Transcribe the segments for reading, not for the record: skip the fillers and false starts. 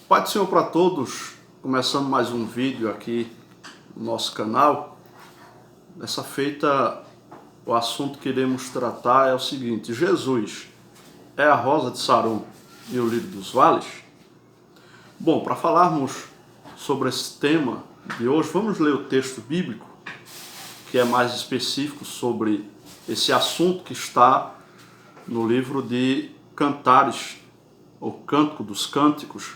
Pai do Senhor para todos, começando mais um vídeo aqui no nosso canal. Nessa feita, o assunto que iremos tratar é o seguinte: Jesus é a rosa de Saron e o lírio dos vales? Bom, para falarmos sobre esse tema de hoje, vamos ler o texto bíblico, que é mais específico sobre esse assunto que está no livro de Cantares, ou Cântico dos Cânticos,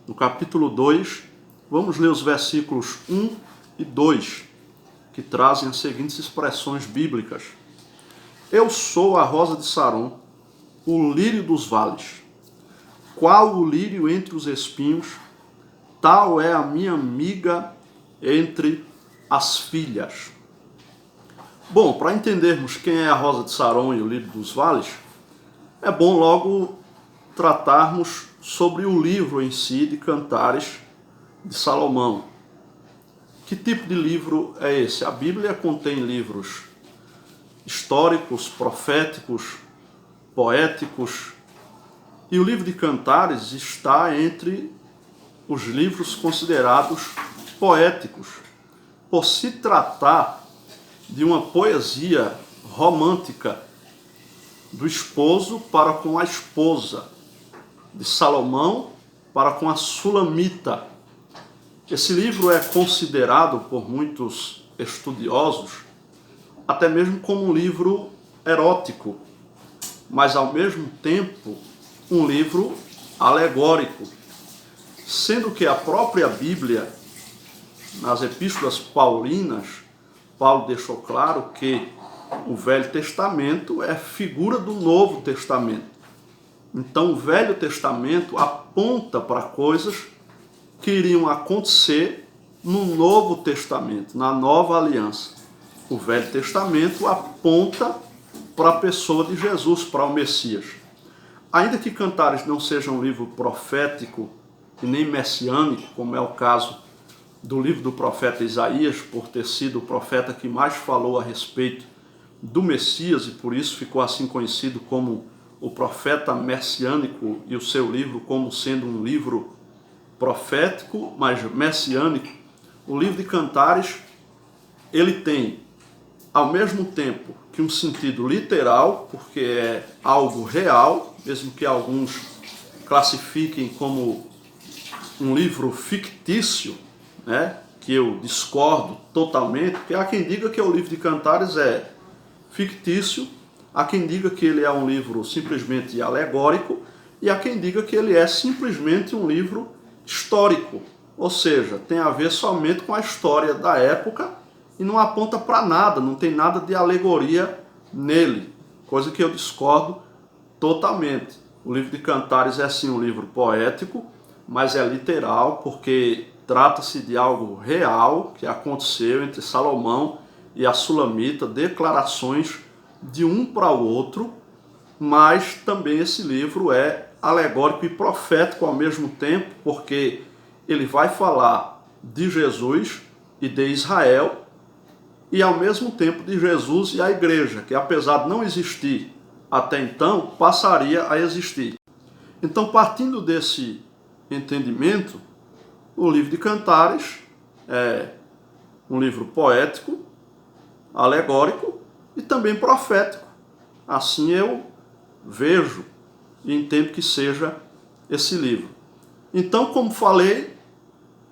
no capítulo 2, vamos ler os versículos 1 e 2, que trazem as seguintes expressões bíblicas. Eu sou a rosa de Saron, o lírio dos vales. Qual o lírio entre os espinhos, tal é a minha amiga entre as filhas. Bom, para entendermos quem é a rosa de Saron e o lírio dos vales, é bom logo tratarmos sobre o livro em si de Cantares de Salomão. Que tipo de livro é esse? A Bíblia contém livros históricos, proféticos, poéticos, e o livro de Cantares está entre os livros considerados poéticos, por se tratar de uma poesia romântica do esposo para com a esposa, de Salomão para com a Sulamita. Esse livro é considerado por muitos estudiosos até mesmo como um livro erótico, mas ao mesmo tempo um livro alegórico, sendo que a própria Bíblia, nas epístolas paulinas, Paulo deixou claro que o Velho Testamento é figura do Novo Testamento. Então o Velho Testamento aponta para coisas que iriam acontecer no Novo Testamento, na Nova Aliança. O Velho Testamento aponta para a pessoa de Jesus, para o Messias. Ainda que Cantares não seja um livro profético e nem messiânico, como é o caso do livro do profeta Isaías, por ter sido o profeta que mais falou a respeito do Messias e por isso ficou assim conhecido como o profeta messiânico, e o seu livro como sendo um livro profético, mas messiânico. O livro de Cantares, ele tem ao mesmo tempo que um sentido literal, porque é algo real, mesmo que alguns classifiquem como um livro fictício, né, que eu discordo totalmente, porque há quem diga que o livro de Cantares é fictício, há quem diga que ele é um livro simplesmente alegórico, e há quem diga que ele é simplesmente um livro histórico, ou seja, tem a ver somente com a história da época e não aponta para nada, não tem nada de alegoria nele, coisa que eu discordo totalmente. O livro de Cantares é sim um livro poético, mas é literal, porque trata-se de algo real que aconteceu entre Salomão e a Sulamita, declarações de um para o outro, mas também esse livro é alegórico e profético ao mesmo tempo, porque ele vai falar de Jesus e de Israel, e ao mesmo tempo de Jesus e a igreja, que apesar de não existir até então, passaria a existir. Então, partindo desse entendimento, o livro de Cantares é um livro poético, alegórico e também profético. Assim eu vejo e entendo que seja esse livro. Então, como falei,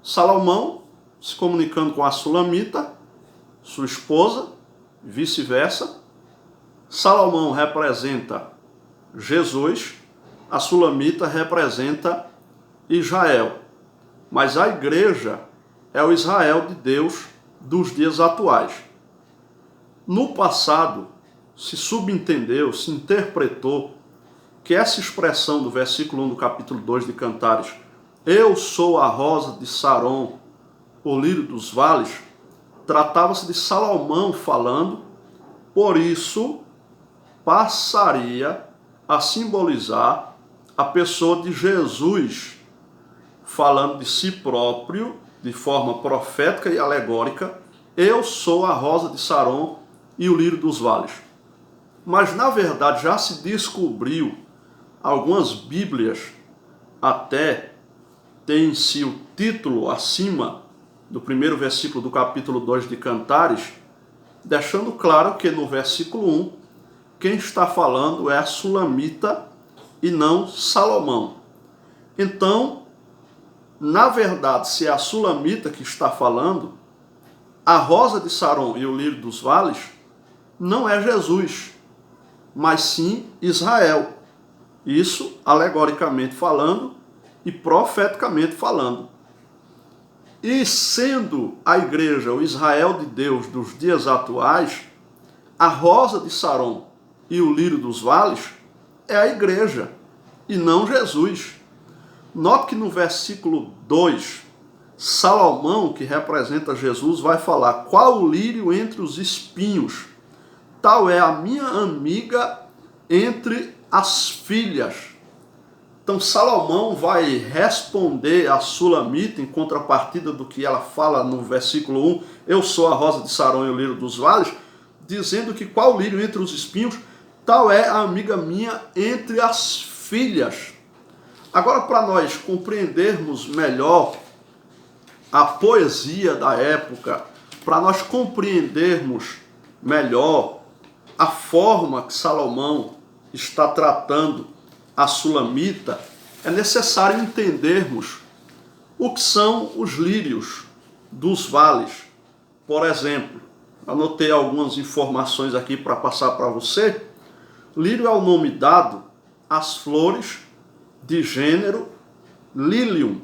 Salomão se comunicando com a Sulamita, sua esposa, vice-versa. Salomão representa Jesus, a Sulamita representa Israel. Mas a igreja é o Israel de Deus dos dias atuais. No passado, se subentendeu, se interpretou que essa expressão do versículo 1 do capítulo 2 de Cantares, eu sou a rosa de Saron, o lírio dos vales, tratava-se de Salomão falando, por isso passaria a simbolizar a pessoa de Jesus, falando de si próprio, de forma profética e alegórica, eu sou a rosa de Saron e o lírio dos vales. Mas, na verdade, já se descobriu algumas Bíblias até tem em si o título acima do primeiro versículo do capítulo 2 de Cantares, deixando claro que no versículo 1, quem está falando é a Sulamita e não Salomão. Então, na verdade, se é a Sulamita que está falando, a rosa de Saron e o lírio dos vales não é Jesus, mas sim Israel. Isso alegoricamente falando e profeticamente falando. E sendo a igreja o Israel de Deus dos dias atuais, a rosa de Saron e o lírio dos vales é a igreja e não Jesus. Note que no versículo 2, Salomão, que representa Jesus, vai falar: qual o lírio entre os espinhos? Tal é a minha amiga entre as filhas. Então Salomão vai responder a Sulamita em contrapartida do que ela fala no versículo 1, eu sou a rosa de Saron e o lírio dos vales, dizendo que qual lírio entre os espinhos, tal é a amiga minha entre as filhas. Agora, para nós compreendermos melhor a poesia da época, para nós compreendermos melhor a forma que Salomão está tratando a Sulamita, é necessário entendermos o que são os lírios dos vales. Por exemplo, anotei algumas informações aqui para passar para você. Lírio é o nome dado às flores de gênero Lilium,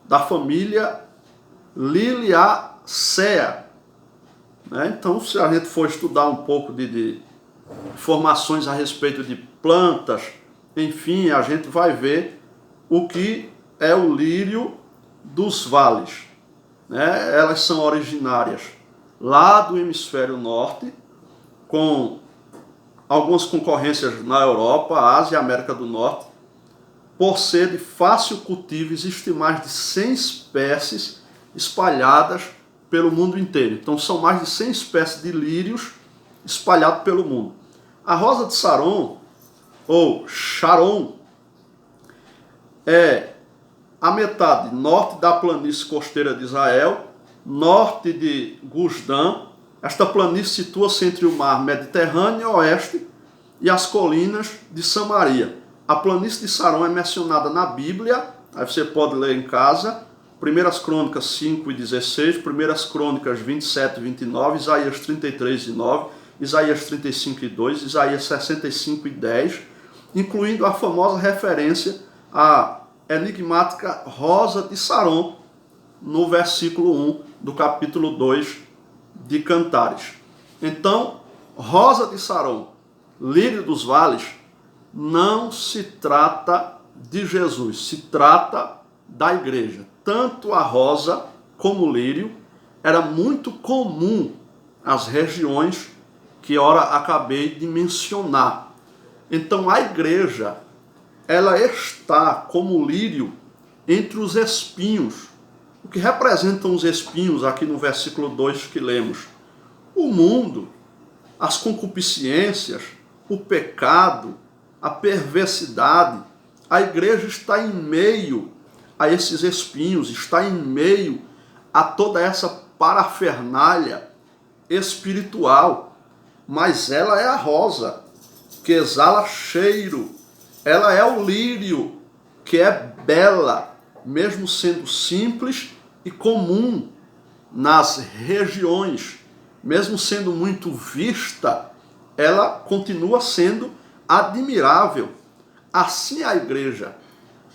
da família Liliaceae. Então, se a gente for estudar um pouco de informações a respeito de plantas, enfim, a gente vai ver o que é o lírio dos vales. Elas são originárias lá do hemisfério norte, com algumas concorrências na Europa, Ásia e América do Norte. Por ser de fácil cultivo, existem mais de 100 espécies espalhadas pelo mundo inteiro. Então são mais de 100 espécies de lírios espalhados pelo mundo. A rosa de Saron, ou Sharon, é a metade norte da planície costeira de Israel, norte de Gusdã. Esta planície situa-se entre o mar Mediterrâneo e oeste e as colinas de Samaria. A planície de Saron é mencionada na Bíblia, aí você pode ler em casa, 1 Crônicas 5 e 16, 1 Crônicas 27 e 29, Isaías 33 e 9, Isaías 35 e 2, Isaías 65 e 10, incluindo a famosa referência à enigmática rosa de Saron, no versículo 1 do capítulo 2 de Cantares. Então, rosa de Saron, lírio dos vales, não se trata de Jesus, se trata da igreja. Tanto a rosa como o lírio era muito comum às regiões que ora acabei de mencionar. Então a igreja, ela está como lírio entre os espinhos. O que representam os espinhos aqui no versículo 2 que lemos? O mundo, as concupiscências, o pecado, a perversidade. A igreja está em meio a esses espinhos, está em meio a toda essa parafernália espiritual. Mas ela é a rosa que exala cheiro. Ela é o lírio que é bela, mesmo sendo simples e comum nas regiões, mesmo sendo muito vista, ela continua sendo admirável. Assim a igreja.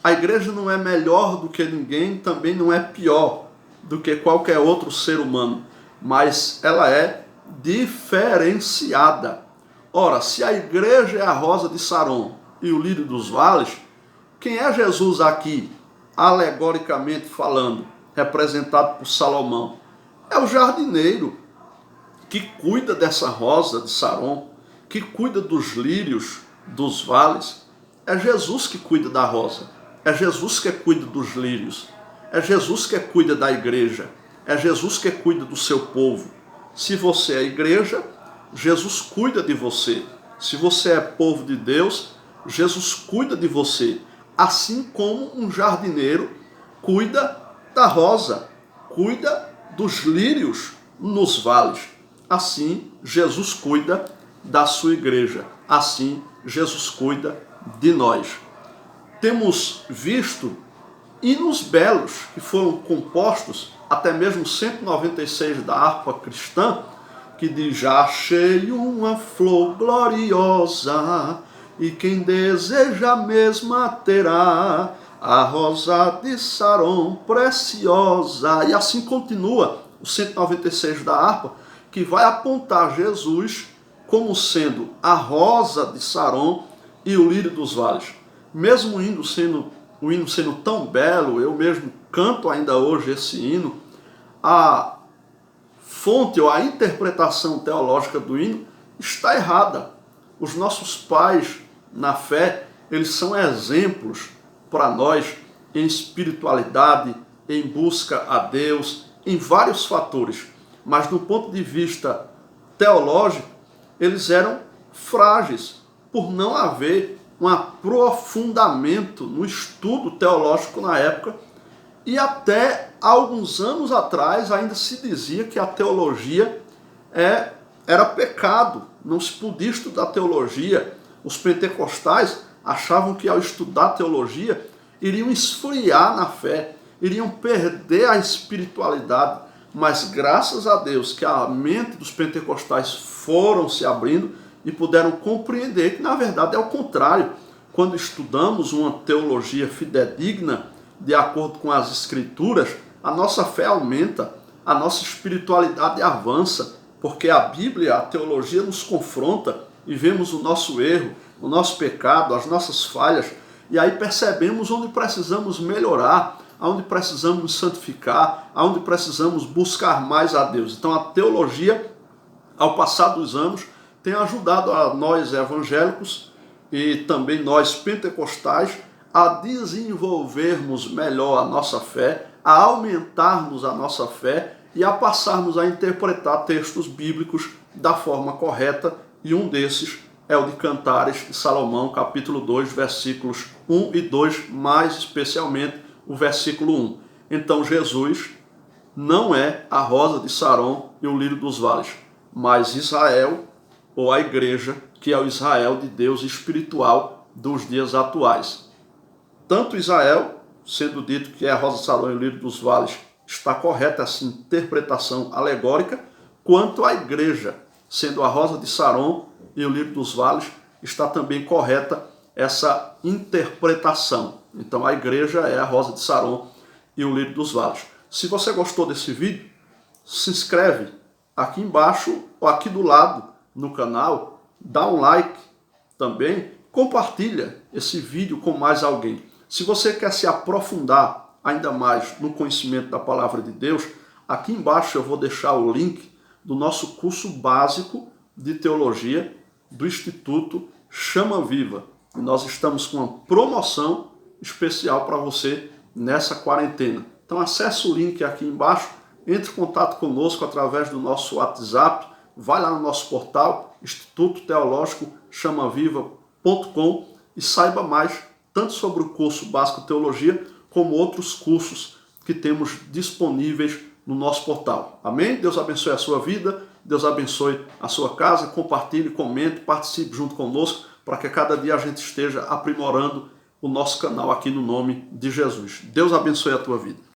A igreja não é melhor do que ninguém, também não é pior do que qualquer outro ser humano, mas ela é diferenciada. Ora, se a igreja é a rosa de Saron e o lírio dos vales, quem é Jesus aqui, alegoricamente falando, representado por Salomão? É o jardineiro que cuida dessa rosa de Saron, que cuida dos lírios dos vales. É Jesus que cuida da rosa, é Jesus que cuida dos lírios, é Jesus que cuida da igreja, é Jesus que cuida do seu povo. Se você é igreja, Jesus cuida de você. Se você é povo de Deus, Jesus cuida de você. Assim como um jardineiro cuida da rosa, cuida dos lírios nos vales. Assim, Jesus cuida da sua igreja. Assim, Jesus cuida de nós. Temos visto hinos belos que foram compostos, até mesmo 196 da harpa cristã, que diz: já achei uma flor gloriosa, e quem deseja a mesma terá, a rosa de Saron preciosa. E assim continua o 196 da harpa, que vai apontar Jesus como sendo a rosa de Saron e o lírio dos vales. Mesmo o hino sendo tão belo, eu mesmo canto ainda hoje esse hino, a fonte ou a interpretação teológica do hino está errada. Os nossos pais na fé, eles são exemplos para nós em espiritualidade, em busca a Deus, em vários fatores. Mas do ponto de vista teológico, eles eram frágeis, por não haver um aprofundamento no estudo teológico na época, e até alguns anos atrás ainda se dizia que a teologia era pecado, não se podia estudar teologia. Os pentecostais achavam que ao estudar teologia iriam esfriar na fé, iriam perder a espiritualidade, mas graças a Deus que a mente dos pentecostais foram se abrindo e puderam compreender que na verdade é o contrário. Quando estudamos uma teologia fidedigna, de acordo com as escrituras, a nossa fé aumenta, a nossa espiritualidade avança, porque a Bíblia, a teologia nos confronta e vemos o nosso erro, o nosso pecado, as nossas falhas, e aí percebemos onde precisamos melhorar, aonde precisamos nos santificar, aonde precisamos buscar mais a Deus. Então a teologia, ao passar dos anos, tem ajudado a nós evangélicos e também nós pentecostais a desenvolvermos melhor a nossa fé, a aumentarmos a nossa fé e a passarmos a interpretar textos bíblicos da forma correta, e um desses é o de Cantares de Salomão, capítulo 2, versículos 1 e 2, mais especialmente o versículo 1. Então Jesus não é a rosa de Saron e o lírio dos vales, mas Israel, ou a igreja, que é o Israel de Deus espiritual dos dias atuais. Tanto Israel, sendo dito que é a rosa de Saron e o lírio dos vales, está correta essa interpretação alegórica, quanto a igreja, sendo a rosa de Saron e o lírio dos vales, está também correta essa interpretação. Então a igreja é a rosa de Saron e o lírio dos vales. Se você gostou desse vídeo, se inscreve aqui embaixo ou aqui do lado no canal, dá um like também, compartilha esse vídeo com mais alguém. Se você quer se aprofundar ainda mais no conhecimento da palavra de Deus, aqui embaixo eu vou deixar o link do nosso curso básico de teologia do Instituto Chama Viva. E nós estamos com uma promoção especial para você nessa quarentena. Então acesse o link aqui embaixo, entre em contato conosco através do nosso WhatsApp, vai lá no nosso portal, Instituto Teológico chamaviva.com, e saiba mais tanto sobre o curso Básico Teologia, como outros cursos que temos disponíveis no nosso portal. Amém? Deus abençoe a sua vida, Deus abençoe a sua casa, compartilhe, comente, participe junto conosco, para que cada dia a gente esteja aprimorando o nosso canal aqui no nome de Jesus. Deus abençoe a tua vida.